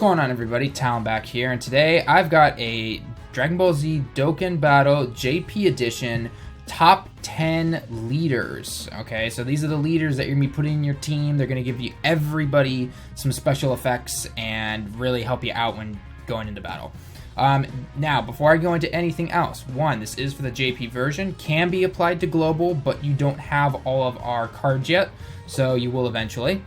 going on, everybody? Talon back here, and today I've got a Dragon Ball Z Dokkan Battle JP Edition top 10 leaders. Okay, so these are the leaders that you're going to be putting in your team. They're going to give you everybody some special effects and really help you out when going into battle. Now, before I go into anything else, one, this is for the JP version, can be applied to global, but you don't have all of our cards yet, so you will eventually.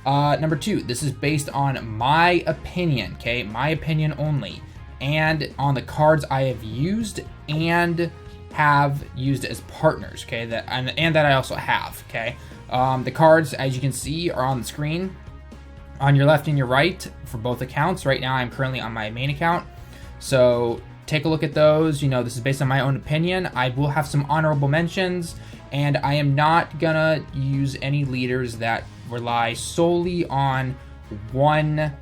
Number two, this is based on my opinion, okay? My opinion only. And on the cards I have used and have used as partners, okay? And that I also have, okay? The cards, as you can see, are on the screen on your left and your right for both accounts. Right now, I'm currently on my main account. So take a look at those. You know, this is based on my own opinion. I will have some honorable mentions, and I am not gonna use any leaders that rely solely on one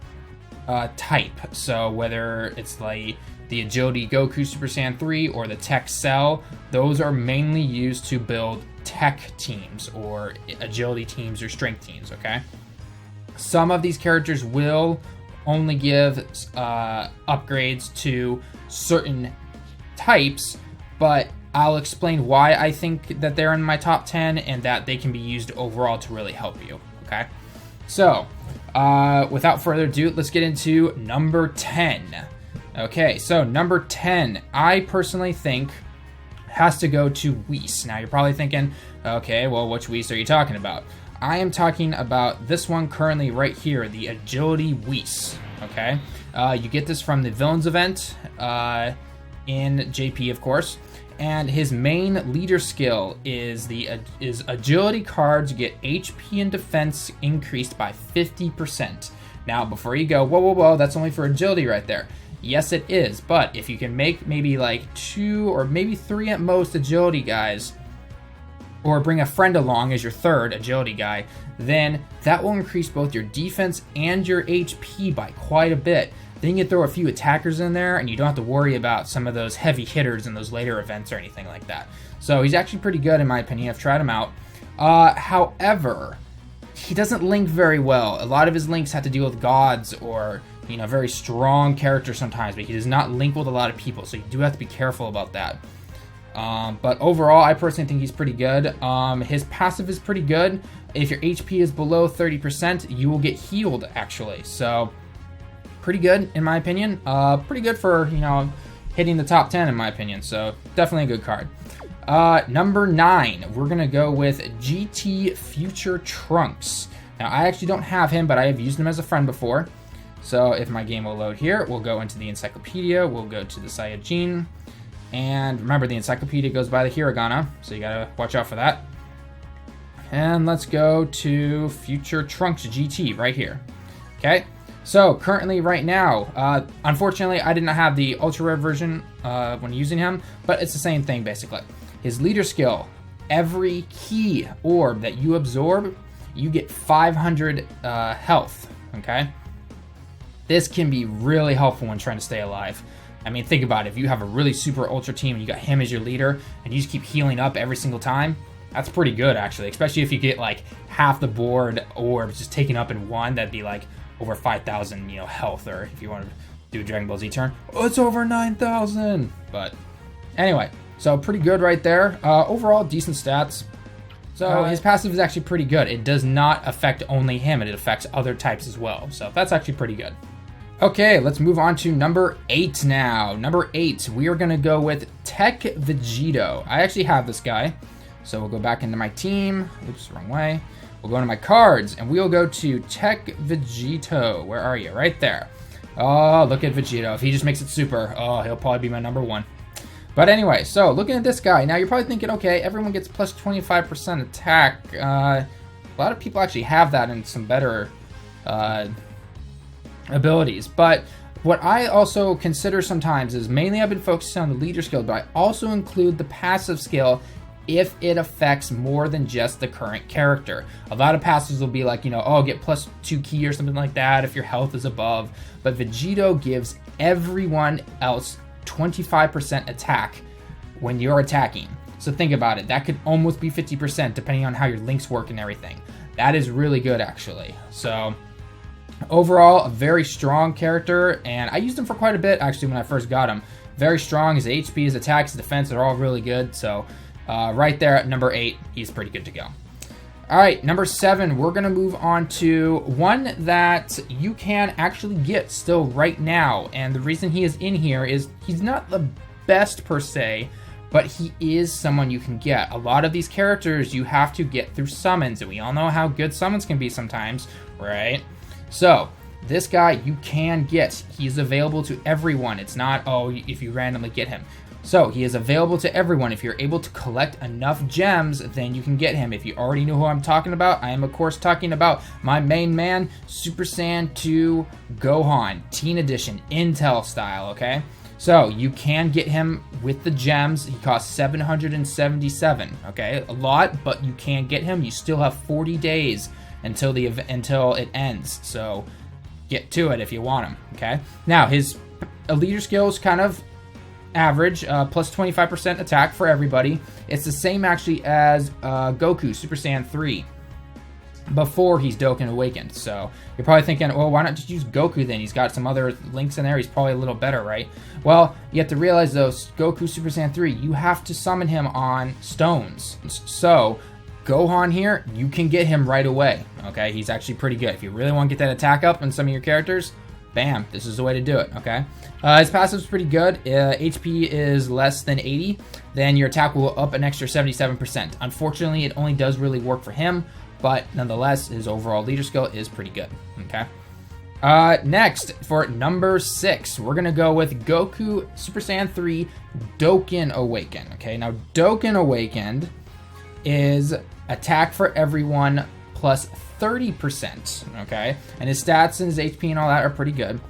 type. So whether it's like the Agility Goku Super Saiyan 3 or the Tech Cell, those are mainly used to build tech teams or agility teams or strength teams, okay? Some of these characters will only give upgrades to certain types, but I'll explain why I think that they're in my top 10 and that they can be used overall to really help you, okay? So, without further ado, let's get into number 10. Okay, so number 10, I personally think has to go to Whis. Now, you're probably thinking, okay, well, which Whis are you talking about? I am talking about this one currently right here, the Agility Whis, okay? You get this from the Villains event in JP, of course, and his main leader skill is Agility cards get HP and defense increased by 50%. Now, before you go, whoa, that's only for Agility right there. Yes, it is, but if you can make maybe like 2 or maybe 3 at most Agility guys, or bring a friend along as your third agility guy, then that will increase both your defense and your HP by quite a bit. Then you can throw a few attackers in there, and you don't have to worry about some of those heavy hitters in those later events or anything like that. So he's actually pretty good in my opinion. I've tried him out. However, he doesn't link very well. A lot of his links have to deal with gods or, you know, very strong characters sometimes, but he does not link with a lot of people, so you do have to be careful about that. But overall, I personally think he's pretty good. His passive is pretty good. If your HP is below 30%, you will get healed, actually. So, pretty good, in my opinion. Pretty good for, you know, hitting the top 10, in my opinion. So, definitely a good card. Number 9, we're going to go with GT Future Trunks. Now, I actually don't have him, but I have used him as a friend before. So, if my game will load here, we'll go into the encyclopedia. We'll go to the Saiyajin. And remember, the encyclopedia goes by the hiragana, so you gotta watch out for that. And let's go to Future Trunks GT right here. Okay, so currently right now, unfortunately, I did not have the ultra rare version when using him, but it's the same thing basically. His leader skill, every key orb that you absorb, you get 500 health, okay? This can be really helpful when trying to stay alive. I mean, think about it. If you have a really super ultra team and you got him as your leader and you just keep healing up every single time, that's pretty good, actually. Especially if you get, like, half the board orbs just taken up in one, that'd be, like, over 5,000, you know, health. Or if you want to do a Dragon Ball Z turn, oh, it's over 9,000. But anyway, so pretty good right there. Overall, decent stats. So his passive is actually pretty good. It does not affect only him. It affects other types as well. So that's actually pretty good. Okay, let's move on to number 8 now. Number 8, we are going to go with Tech Vegetto. I actually have this guy. So we'll go back into my team. Oops, wrong way. We'll go into my cards, and we'll go to Tech Vegetto. Where are you? Right there. Oh, look at Vegetto. If he just makes it super, oh, he'll probably be my number 1. But anyway, so looking at this guy. Now, you're probably thinking, okay, everyone gets plus 25% attack. A lot of people actually have that in some better abilities, but what I also consider sometimes is mainly I've been focusing on the leader skill, but I also include the passive skill if it affects more than just the current character. A lot of passives will be like, you know, oh, get plus 2 key or something like that if your health is above, but Vegetto gives everyone else 25% attack when you're attacking. So think about it, that could almost be 50% depending on how your links work and everything. That is really good, actually. So Overall, a very strong character, and I used him for quite a bit, actually, when I first got him. Very strong. His HP, his attacks, his defense are all really good. So, right there at number 8, he's pretty good to go. All right, number 7, we're going to move on to one that you can actually get still right now. And the reason he is in here is he's not the best per se, but he is someone you can get. A lot of these characters you have to get through summons, and we all know how good summons can be sometimes, right? So, this guy you can get. He's available to everyone. It's not, oh, if you randomly get him. So, he is available to everyone. If you're able to collect enough gems, then you can get him. If you already know who I'm talking about, I am, of course, talking about my main man, Super Saiyan 2 Gohan, Teen Edition, Intel style, okay? So, you can get him with the gems. He costs 777, okay? A lot, but you can get him. You still have 40 days until it ends. So, get to it if you want him, okay? Now, his leader skill is kind of average, plus 25% attack for everybody. It's the same actually as Goku, Super Saiyan 3, before he's Dokkan Awakened. So you're probably thinking, well, why not just use Goku then? He's got some other links in there. He's probably a little better, right? Well, you have to realize though, Goku Super Saiyan 3, you have to summon him on stones. So Gohan here, you can get him right away, okay? He's actually pretty good. If you really want to get that attack up in some of your characters, bam, this is the way to do it, okay? His passive is pretty good. HP is less than 80, then your attack will up an extra 77%. Unfortunately, it only does really work for him, but nonetheless, his overall leader skill is pretty good, okay? Next, for number 6, we're going to go with Goku Super Saiyan 3 Dokkan Awakened, okay? Now, Dokkan Awakened is attack for everyone plus 30%, okay? And his stats and his HP and all that are pretty good.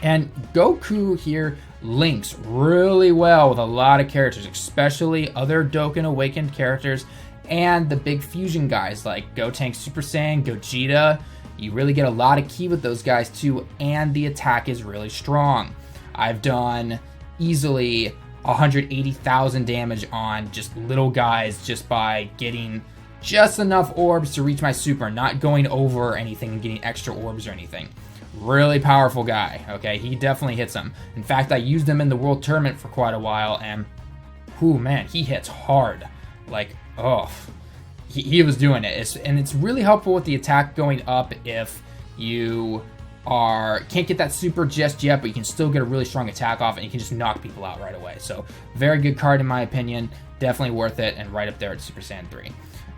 And Goku here links really well with a lot of characters, especially other Dokkan Awakened characters and the big fusion guys like Gotenks Super Saiyan, Vegeta. You really get a lot of ki with those guys too, and the attack is really strong. I've done easily 180,000 damage on just little guys just by getting just enough orbs to reach my super, not going over anything and getting extra orbs or anything. Really powerful guy, okay? He definitely hits them. In fact, I used him in the World Tournament for quite a while, and whew, man, he hits hard. Like, oh, he was doing it. And it's really helpful with the attack going up if you can't get that super just yet, but you can still get a really strong attack off, and you can just knock people out right away. So, very good card in my opinion. Definitely worth it, and right up there at Super Saiyan 3.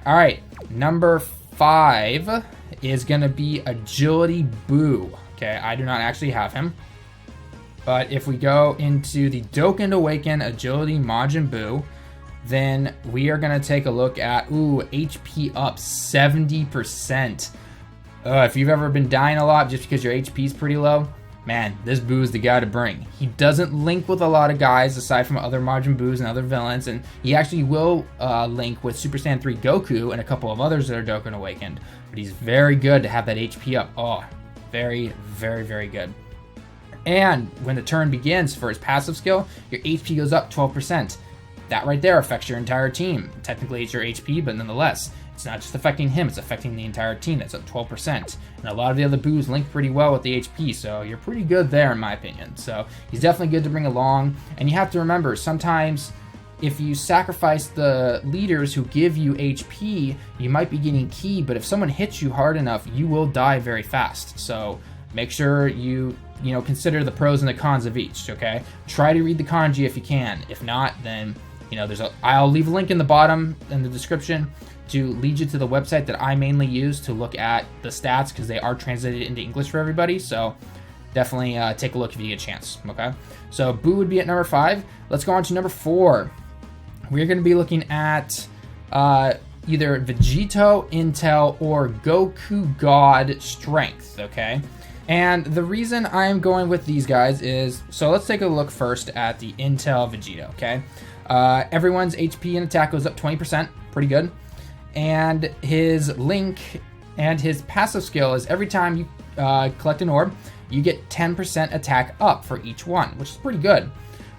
All right, number 5 is going to be Agility Boo. Okay, I do not actually have him. But if we go into the Dokkan Awaken Agility Majin Buu, then we are going to take a look at, HP up 70%. If you've ever been dying a lot just because your HP is pretty low, man, this Buu is the guy to bring. He doesn't link with a lot of guys aside from other Majin Buus and other villains, and he actually will link with Super Saiyan 3 Goku and a couple of others that are Dokkan Awakened. But he's very good to have that HP up. Oh, very, very, very good. And when the turn begins for his passive skill, your HP goes up 12%. That right there affects your entire team. Technically, it's your HP, but nonetheless, it's not just affecting him, it's affecting the entire team. That's up 12%. And a lot of the other Boos link pretty well with the HP, so you're pretty good there in my opinion. So he's definitely good to bring along. And you have to remember, sometimes if you sacrifice the leaders who give you HP, you might be getting ki, but if someone hits you hard enough, you will die very fast. So make sure you consider the pros and the cons of each, okay? Try to read the kanji if you can. If not, then I'll leave a link in the bottom in the description to lead you to the website that I mainly use to look at the stats, because they are translated into English for everybody. So definitely take a look if you get a chance, okay? So Boo would be at number 5. Let's go on to number 4. We're going to be looking at either Vegetto, Intel, or Goku God Strength, okay? And the reason I'm going with these guys is, so let's take a look first at the Intel Vegeta, okay? Everyone's HP and attack goes up 20%, pretty good. And his link and his passive skill is every time you collect an orb, you get 10% attack up for each one, which is pretty good.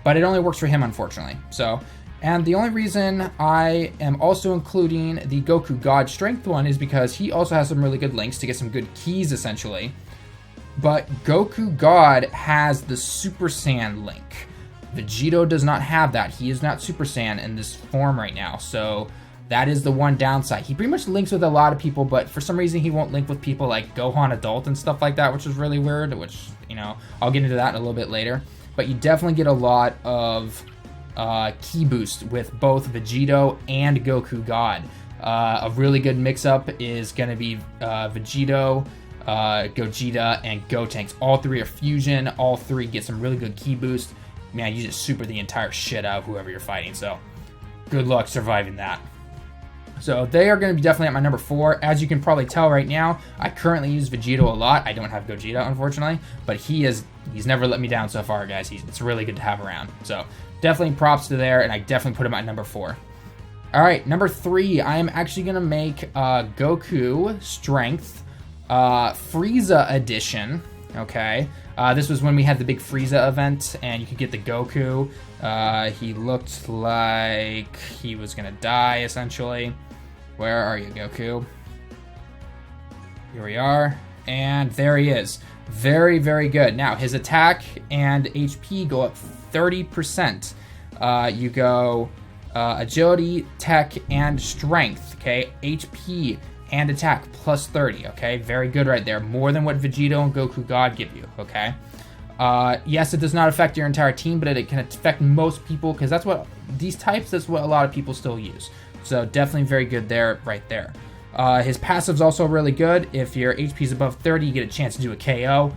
But it only works for him, unfortunately. So, and the only reason I am also including the Goku God Strength one is because he also has some really good links to get some good keys, essentially. But Goku God has the Super Saiyan link. Vegetto does not have that. He is not Super Saiyan in this form right now. So that is the one downside. He pretty much links with a lot of people, but for some reason he won't link with people like Gohan Adult and stuff like that, which is really weird, which, you know, I'll get into that a little bit later. But you definitely get a lot of key boost with both Vegetto and Goku God. A really good mix-up is going to be Vegetto, Gogeta, and Gotenks. All three are fusion. All three get some really good key boost. Man, you just super the entire shit out of whoever you're fighting. So good luck surviving that. So they are going to be definitely at my number 4. As you can probably tell right now, I currently use Vegetto a lot. I don't have Gogeta, unfortunately, but he's never let me down so far, guys. It's really good to have around. So definitely props to there, and I definitely put him at number 4. All right, number 3, I am actually going to make Goku Strength Frieza Edition, okay? This was when we had the big Frieza event, and you could get the Goku. He looked like he was going to die, essentially. Where are you, Goku? Here we are. And there he is. Very, very good. Now, his attack and HP go up 30%. You go agility, tech, and strength, okay? HP and attack plus 30, okay? Very good right there. More than what Vegetto and Goku God give you, okay? Yes, it does not affect your entire team, but it can affect most people, because that's what a lot of people still use. So definitely very good there, right there. His passive's also really good. If your HP is above 30, you get a chance to do a KO.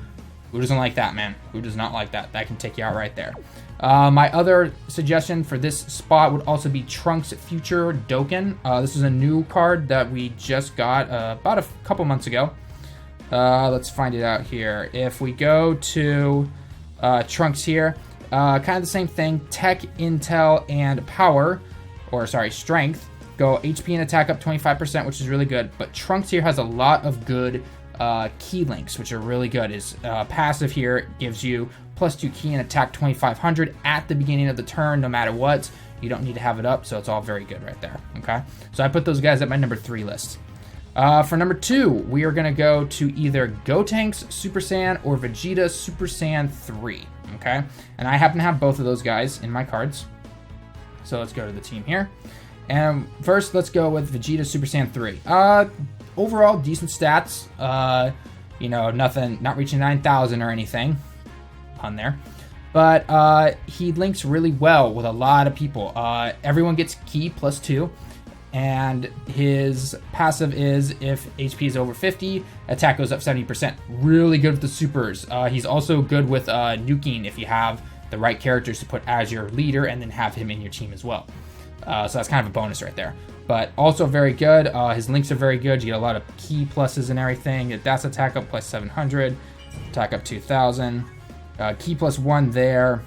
Who doesn't like that, man? Who does not like that? That can take you out right there. My other suggestion for this spot would also be Trunks Future Dokkan. This is a new card that we just got about a couple months ago. Let's find it out here. If we go to Trunks here, kind of the same thing. Tech, Intel, and Power, Strength, go HP and attack up 25%, which is really good. But Trunks here has a lot of good key links, which are really good. His passive here gives you +2 key and attack 2500 at the beginning of the turn, no matter what. You don't need to have it up, so it's all very good right there, okay? So I put those guys at my number 3 list. For number 2, we are going to go to either Gotenks Super Saiyan or Vegeta Super Saiyan 3, okay? And I happen to have both of those guys in my cards. So let's go to the team here. And first, let's go with Vegeta Super Saiyan 3. Overall, decent stats. You know, nothing, not reaching 9,000 or anything. Pun there. But he links really well with a lot of people. Everyone gets key +2. And his passive is if HP is over 50, attack goes up 70%. Really good with the supers. He's also good with nuking if you have the right characters to put as your leader and then have him in your team as well. So that's kind of a bonus right there. But also very good. His links are very good. You get a lot of key pluses and everything. That's attack up +700, attack up 2,000. Key +1 there.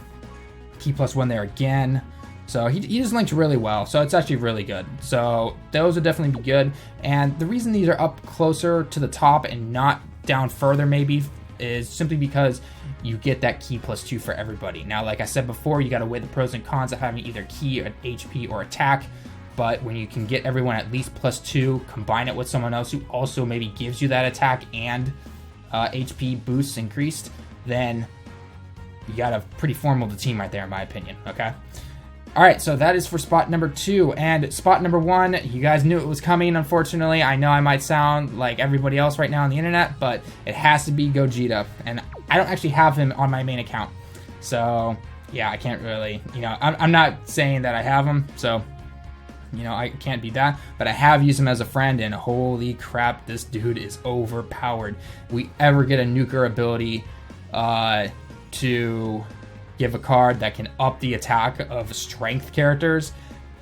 Key +1 there again. So he just linked really well. So it's actually really good. So those would definitely be good. And the reason these are up closer to the top and not down further maybe is simply because you get that key +2 for everybody. Now, like I said before, you got to weigh the pros and cons of having either key, or HP, or attack. But when you can get everyone at least +2, combine it with someone else who also maybe gives you that attack and HP boosts increased, then you got a pretty formidable team right there, in my opinion, okay? All right, so that is for spot number 2. And spot number 1, you guys knew it was coming, unfortunately. I know I might sound like everybody else right now on the internet, but it has to be Gogeta. And I don't actually have him on my main account. So, yeah, I can't really, you know, I'm not saying that I have him, so, you know, I can't be that. But I have used him as a friend, and holy crap, this dude is overpowered. We ever get a nuker ability to give a card that can up the attack of strength characters,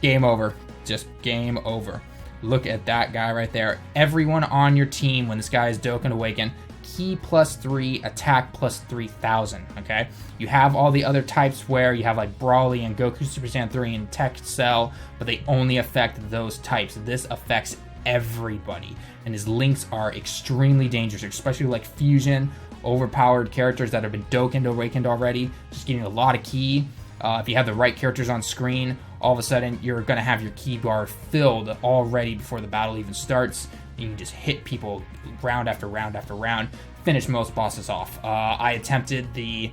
game over. Just game over. Look at that guy right there. Everyone on your team, when this guy is Dokkan Awaken, key +3, attack +3,000, okay? You have all the other types where you have like Brawly and Goku Super Saiyan 3 and Tech Cell, but they only affect those types. This affects everybody, and his links are extremely dangerous, especially like Fusion, overpowered characters that have been Dokkan Awakened already, just getting a lot of key. If you have the right characters on screen, all of a sudden you're going to have your key bar filled already before the battle even starts. You can just hit people round after round after round. finish most bosses off. I attempted the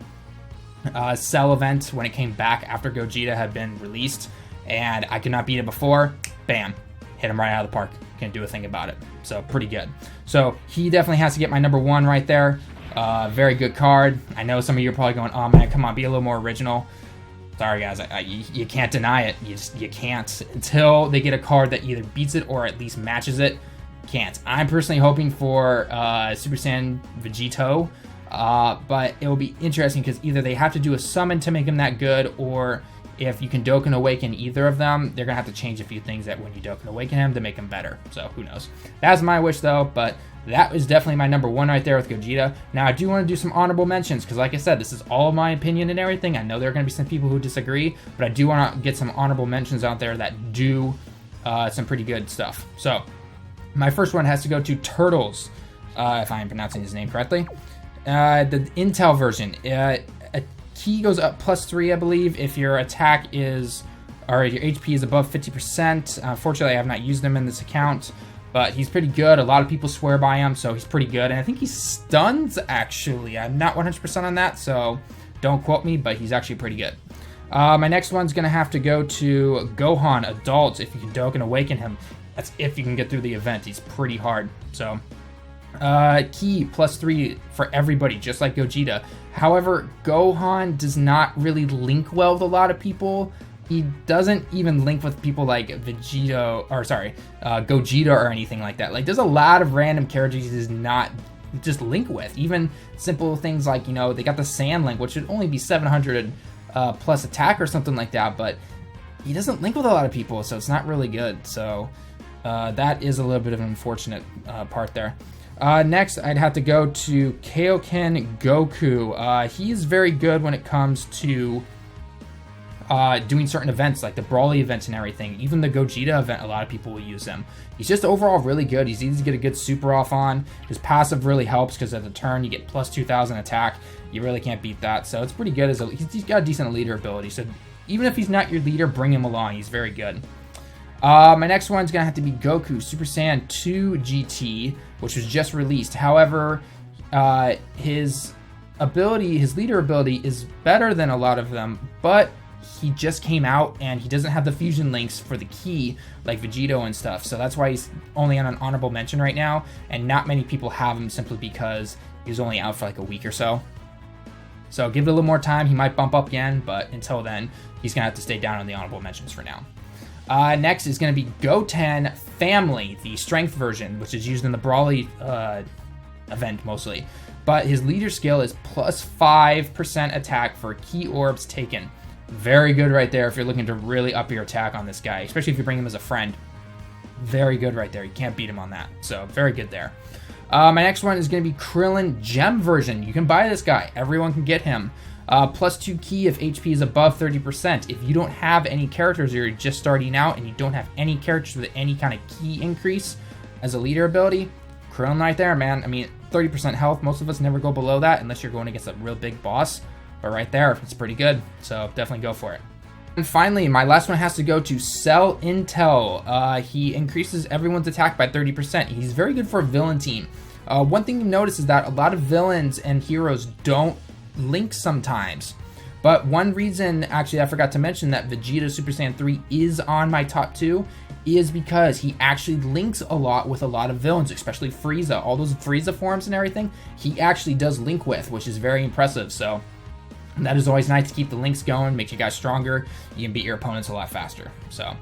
Cell event when it came back after Gogeta had been released, and I could not beat it before. Bam, hit him right out of the park. Can't do a thing about it. So pretty good. So he definitely has to get my number 1 right there. Very good card. I know some of you are probably going, oh man, come on, be a little more original. Sorry guys, you can't deny it. You can't until they get a card that either beats it or at least matches it. Can't. I'm personally hoping for Super Saiyan Vegetto, but it will be interesting because either they have to do a summon to make him that good, or if you can Dokkan Awaken either of them, they're going to have to change a few things that when you Dokkan Awaken him to make him better. So who knows. That's my wish though, but that is definitely my number 1 right there with Gogeta. Now I do want to do some honorable mentions because like I said, this is all my opinion and everything. I know there are going to be some people who disagree, but I do want to get some honorable mentions out there that do some pretty good stuff. So my first one has to go to Turtles, if I am pronouncing his name correctly. The Intel version. Ki goes up +3, I believe, if your attack is, or your HP is above 50%. Unfortunately, I have not used him in this account, but he's pretty good. A lot of people swear by him, so he's pretty good. And I think he stuns, actually. I'm not 100% on that, so don't quote me, but he's actually pretty good. My next one's going to have to go to Gohan, Adult, if you can Dokkan Awaken him. That's if you can get through the event. He's pretty hard, so... Ki +3 for everybody, just like Gogeta. However, Gohan does not really link well with a lot of people. He doesn't even link with people like Gogeta or anything like that. Like, there's a lot of random characters he does not just link with. Even simple things like, you know, they got the Sand Link, which should only be 700 plus attack or something like that, but he doesn't link with a lot of people, so it's not really good. So that is a little bit of an unfortunate part there. Next, I'd have to go to Kaioken Goku. He's very good when it comes to doing certain events, like the Brawly events and everything. Even the Gogeta event, a lot of people will use him. He's just overall really good. He's easy to get a good super off on. His passive really helps because at the turn, you get plus 2,000 attack. You really can't beat that. So it's pretty good. He's got a decent leader ability. So even if he's not your leader, bring him along. He's very good. My next one's going to have to be Goku Super Saiyan 2 GT, which was just released. However, his leader ability is better than a lot of them, but he just came out and he doesn't have the fusion links for the Ki like Vegetto and stuff. So that's why he's only on an honorable mention right now, and not many people have him simply because he was only out for like a week or so. So give it a little more time. He might bump up again, but until then, he's going to have to stay down on the honorable mentions for now. Next is going to be Goten Family, the strength version, which is used in the Brawly event mostly. But his leader skill is plus 5% attack for Ki orbs taken. Very good right there if you're looking to really up your attack on this guy, especially if you bring him as a friend. Very good right there. You can't beat him on that. So very good there. My next one is going to be Krillin Gem version. You can buy this guy. Everyone can get him. Plus 2 Ki if HP is above 30%. If you don't have any characters or you're just starting out and you don't have any characters with any kind of Ki increase as a leader ability, Krillin right there, man. I mean, 30% health. Most of us never go below that unless you're going against a real big boss. But right there, it's pretty good. So definitely go for it. And finally, my last one has to go to Cell Intel. He increases everyone's attack by 30%. He's very good for a villain team. One thing you notice is that a lot of villains and heroes don't link sometimes. But one reason, actually, I forgot to mention that Vegeta Super Saiyan 3 is on my top 2 is because he actually links a lot with a lot of villains, especially Frieza. All those Frieza forms and everything, he actually does link with, which is very impressive. So that is always nice to keep the links going, makes you guys stronger. You can beat your opponents a lot faster. So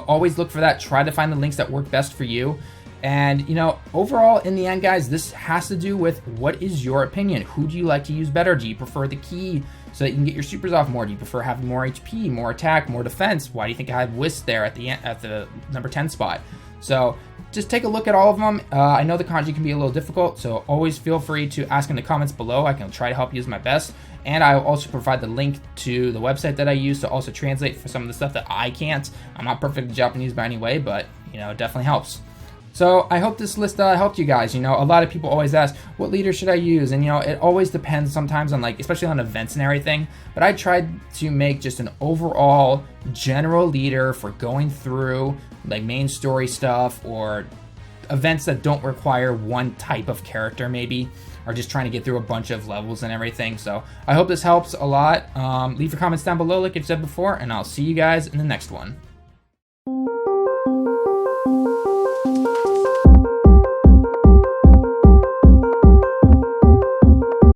always look for that. Try to find the links that work best for you. And, you know, overall, in the end, guys, this has to do with what is your opinion? Who do you like to use better? Do you prefer the Ki so that you can get your supers off more? Do you prefer having more HP, more attack, more defense? Why do you think I have Whisk there at the number 10 spot? So just take a look at all of them. I know the kanji can be a little difficult, so always feel free to ask in the comments below. I can try to help you as my best. And I will also provide the link to the website that I use to also translate for some of the stuff that I can't. I'm not perfect in Japanese by any way, but, you know, it definitely helps. So I hope this list helped you guys. You know, a lot of people always ask, what leader should I use? And, you know, it always depends sometimes on, like, especially on events and everything. But I tried to make just an overall general leader for going through, like, main story stuff or events that don't require one type of character, maybe, or just trying to get through a bunch of levels and everything. So I hope this helps a lot. Leave your comments down below like I've said before, and I'll see you guys in the next one.